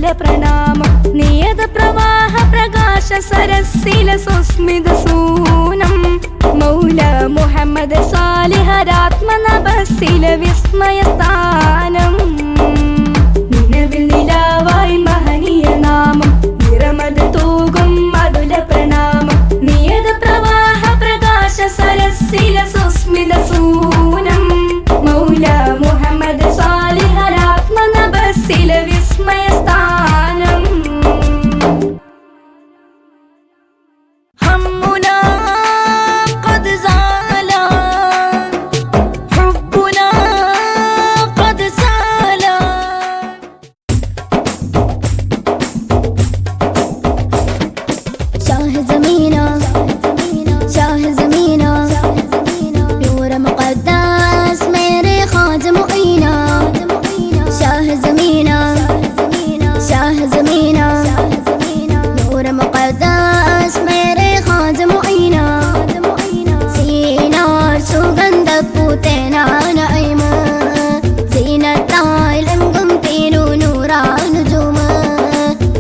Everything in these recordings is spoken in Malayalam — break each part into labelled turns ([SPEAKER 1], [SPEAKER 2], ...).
[SPEAKER 1] അതുല പ്രണാമം നിയത പ്രവാഹ പ്രകാശ സരസില സുസ്മിത സൂനം മൗല മുഹമ്മദ് സാലിഹരാത്മനഭസില വിസ്മയസ്ഥാനം നിലവിൽ നിലാവായി മഹനീയ നാമം നിറമത് തൂകും അതുല പ്രണാമം നിയത പ്രവാഹ പ്രകാശ സരസില സുസ്മിത സൂനം മൗല മുഹമ്മദ് സാലിഹരാത്മനഭസില വിസ്മയസ്ഥാനം ഹമ്മുനാ ഖദ് സാല ഹുബ്ബുനാ ഖദ് സാല
[SPEAKER 2] शाह ज़मीना शाह ज़मीना नूर मुक़द्दस मेरे ख्वाज मुईना शाह ज़मीना नूर मुक़द्दस मेरे ख्वाज मुईना सीनार सुगंध पूतेना नईम सीनताइलंगुम तीनु नूरा नुजुम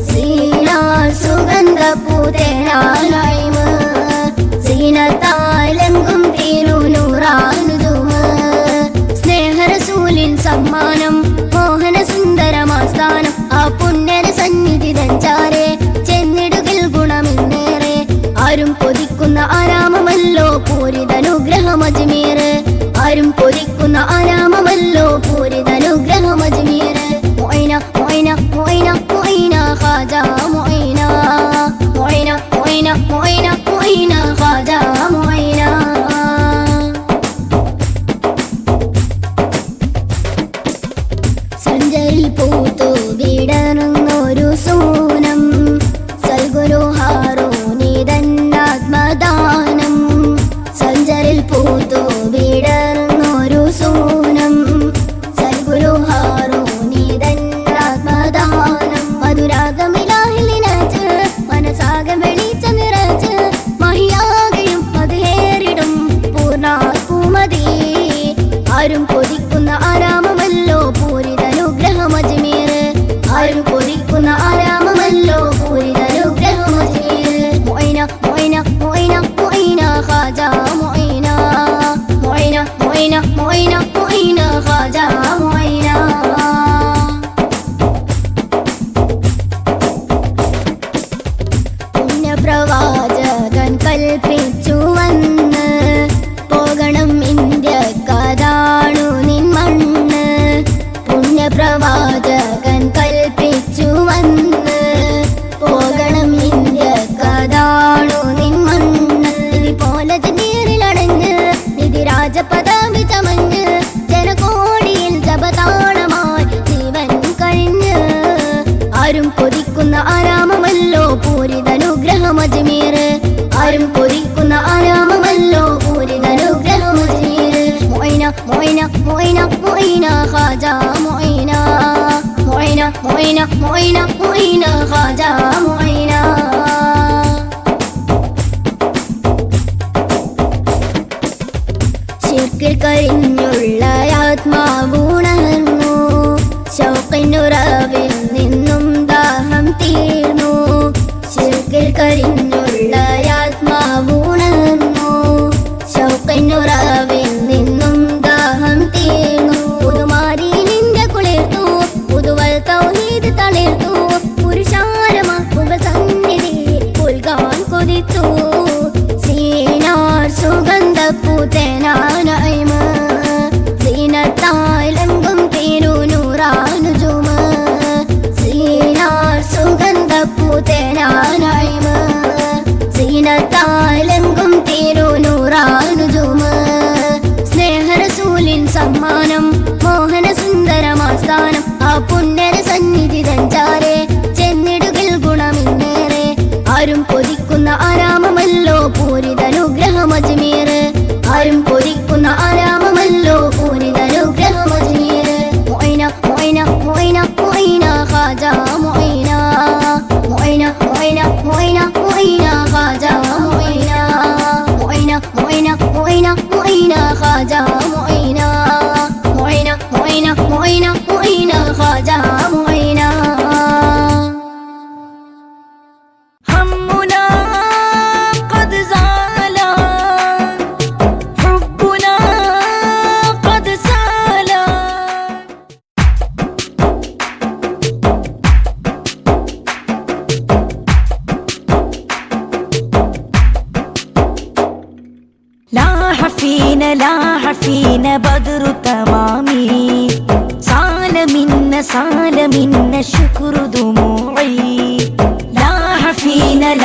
[SPEAKER 2] सीनार सुगंध पूतेना नईम सीनताइलंगुम तीनु नूरा नुजुम स्नेह रसूलिन सम्माനം മോഹന സുന്ദരമാസ്ഥാനം ആ പുണ്യര സന്നിധി തഞ്ചാരെ ചെന്നിടുകിൽ ഗുണമെന്നേറെ ആരും കൊതിക്കുന്ന ആരാമമല്ലോ പൂരിതനുഗ്രഹം അജ്മീർ ആരും കൊതിക്കുന്ന ആരാമമല്ലോ പൂരിതനുഗ്രഹം അജ്മീർ മൊയ്ന മൊയ്ന മൊയ്ന മൊയ്ന ഖാജ മൊയ്ന മൊയ്ന മൊയ്ന മൊയ്ന മൊയ്ന ഖാജ മൊയ്ന സഞ്ചരിൽ പൂത്തു വിടർന്നൊരു സൂനം സൽഗുരു ഹാറൂനിതന്നാത്മദാനം സഞ്ചരിൽ പൂത്തു വിടർന്നൊരു സൂനം സൽഗുരു ഹാറൂനിതന്നാത്മദാനം മധുരാഗമിലാഹിലിനച്ച് മനസാകെ വെളിച്ച നിറച്ച് മഹിയാകയും മധുഹേറിടും പൂർണ്ണാത്മതി ആരും കൊതിക്കുന്ന ആരാമമല്ലോ പൂരിതനുഗ്രഹം അജ്മീർ ആരും കൊതിക്കുന്ന ആരാമമല്ലോ പൂരിതനുഗ്രഹം അജ്മീർ മൊയ്ന മൊയ്ന മൊയ്ന മൊയ്ന ഖാജ മൊയ്ന മൊയ്ന മൊയ്ന മൊയ്ന മൊയ്ന ഖാജ മൊയ്ന പുണ്യപ്രവാചകൻ കൽപ്പിച്ചു വന്ന് പോകണം ഇന്ത്യക്കതാണു നിൻ മണ്ണ് പുണ്യപ്രവാചകൻ കൽപ്പിച്ചു വന്ന് പോകണം ഇന്ത്യക്കതാണു നിൻ മണ്ണ് ഇതുപോലെ നീരിലടഞ്ഞ് നിധി രാജപദവി ചമഞ്ഞ് ജനകോടിയിൽ ജപതാളമായി ജീവൻ കഴിഞ്ഞ് ആരും കൊതിക്കുന്ന ആരാമമല്ലോ പൂരിതനുഗ്രഹം അജ്മീർ ആരും കൊതിക്കുന്ന ആരാമമല്ലോ പൂരിതനുഗ്രഹം അജ്മീർ മൊയ്ന മൊയ്ന മൊയ്ന മൊയ്ന ഖാജ മൊയ്ന മൊയ്ന മൊയ്ന മൊയ്ന മൊയ്ന ഖാജ മൊയ്ന ശിർക്കിൽ കരിഞ്ഞുള്ള ആത്മാവുണർന്നു ശൗഖിനുറവിൽ നിന്നും ദാഹം തീർന്നു ശിർക്കിൽ കരിഞ്ഞുള്ള ആത്മാവുണർന്നു ശൗഖിനുറവിൽ നിന്നും ദാഹം തീർന്നു പുതുമാരി നിന്റെ കുളിർത്തു പുതുവൽ തൗഹീദ് തളിർത്തു പുരുഷാരമാക്കുക സന്നിധി പുൽകാൻ കൊതിച്ചു സീനാർ സുഗന്ധ പൂത്തേനാനൈമ സീനത്തായിലങ്കും തീരു നൂറാനുജുമ സീനാർ സുഗന്ധ പൂത്തേനാനൈമ സീനത്തായിലങ്കും തീരു നൂറാനുജുമ സ്നേഹ റസൂലിൻ സമ്മാനം മോഹന സുന്ദരമാസ്ഥാനം ആ പുണ്യര സന്നിധി തഞ്ചാരെ ചെന്നിടുകിൽ ഗുണമെന്നേറെ ആരും കൊതിക്കുന്ന ആരാമമല്ലോ പൂരിതനുഗ്രഹം അജ്മീർ ആരും കൊതിക്കുന്ന ആരാമമല്ലോ പൂരിതനുഗ്രഹം അജ്മീർ മൊയ്ന മൊയ്ന മൊയ്ന മൊയ്ന ഖാജ മൊയ്ന മൊയ്ന മൊയ്ന മൊയ്ന മൊയ്ന ഖാജ മൊയ്ന മൊയ്ന മൊയ്ന മൊയ്ന മൊയ്ന ഖാജ മൊയ്ന മൊയ്ന മൊയ്ന മൊയ്ന മൊയ്ന ഖാജ മൊയ്ന
[SPEAKER 1] فينا لاح فينا بدر تمامي سال منا شكر دموعي لاح فينا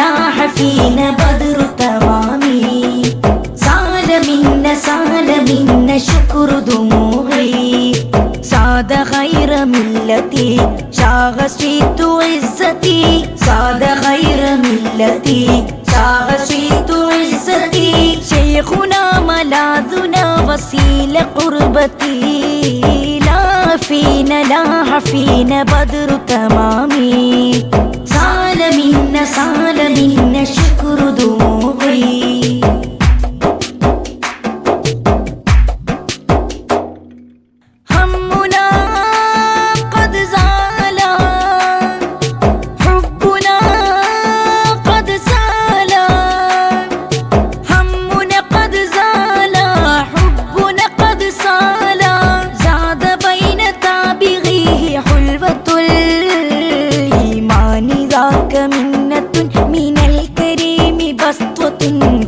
[SPEAKER 1] بدر تمامي سال منا شكر دموعي صاد خير ملتي شاغ سويت عزتي صاد خير ملتي شاغ سويت عزتي شيخنا ملاذنا وسيل قربتي لاح فينا بدر تمامي سال منا شكر دموعي همنا قد زال حبنا قد سال همنا قد زال حبنا قد سال زاد بين تابعيه حلوة الإيمان ذاك منة من الكريم بسطة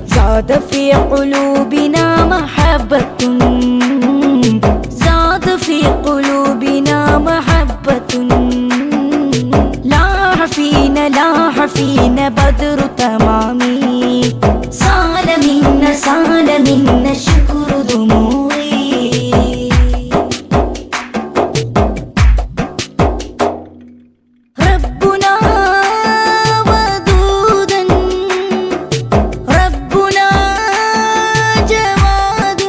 [SPEAKER 1] زاد في قلوبنا محبة في قلوبنا محبة لاح فينا بدر تمامي سال منا شكر دموعي ربنا ودودا ربنا جواد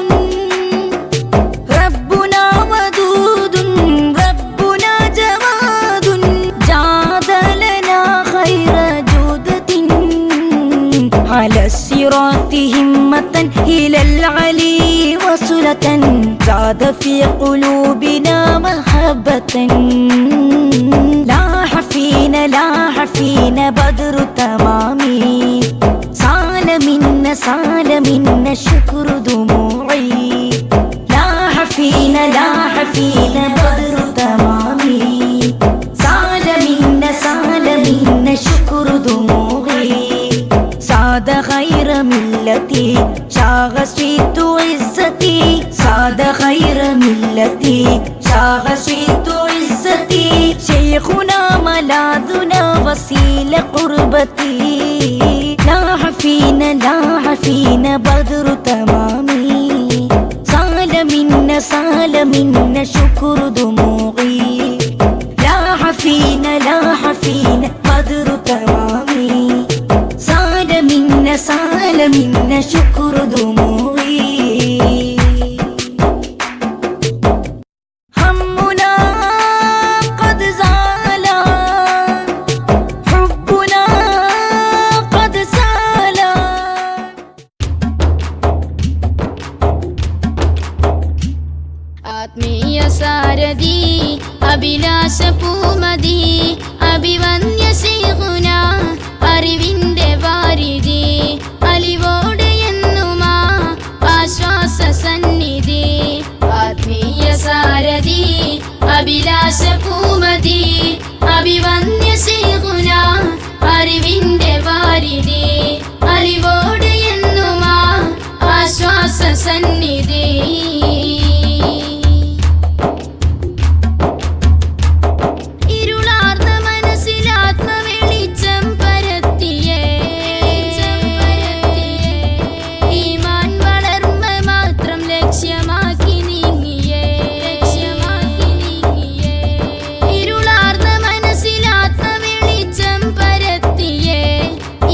[SPEAKER 1] ربنا ودود ربنا جواد جاد لنا خير جودة على الصراط همة إلى العلي وصلة زاد في قلوبنا محبة لاح فينا بدر تمامي سال منا شكر دموعي لاح فينا بدر تمامي سال منا شكر دموعي صاد خير ملتي شاغ سويت عزتي صاد خير ملتي شاغ سويت عزتي شيخنا ملاذنا وسيل قربتي لاح فينا بدر تمامي سال منا شكر دموعي لاح فينا بدر تمامي سال منا شكر دموعي همنا قد زال حبنا قد سال
[SPEAKER 2] ആത്മീയ സാരഥി അഭിലാഷ പൂമതി അഭിവന്യ ശൈഖുന അറിവിന്റെ വാരിധി അലിവോടെ എന്നുമാ ആശ്വാസ സന്നിധി ആത്മീയ സാരഥി അഭിലാഷ പൂമതി അഭിവന്യ ശൈഖുന അറിവിന്റെ വാരിധി അലിവോടെ എന്നുമാ ആശ്വാസ സന്നിധി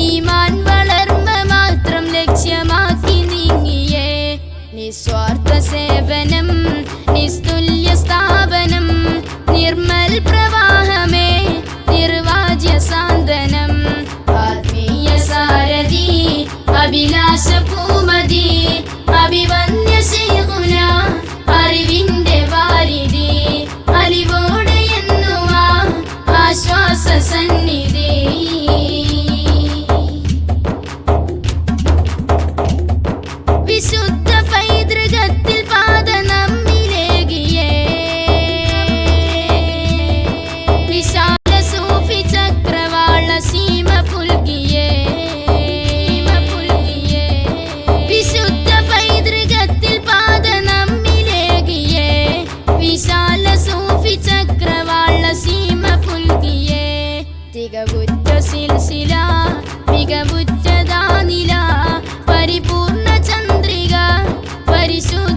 [SPEAKER 2] ഈമാൻ മികവുറ്റതാ നില പരിപൂർണ ചന്ദ്രിക പരിശുദ്ധ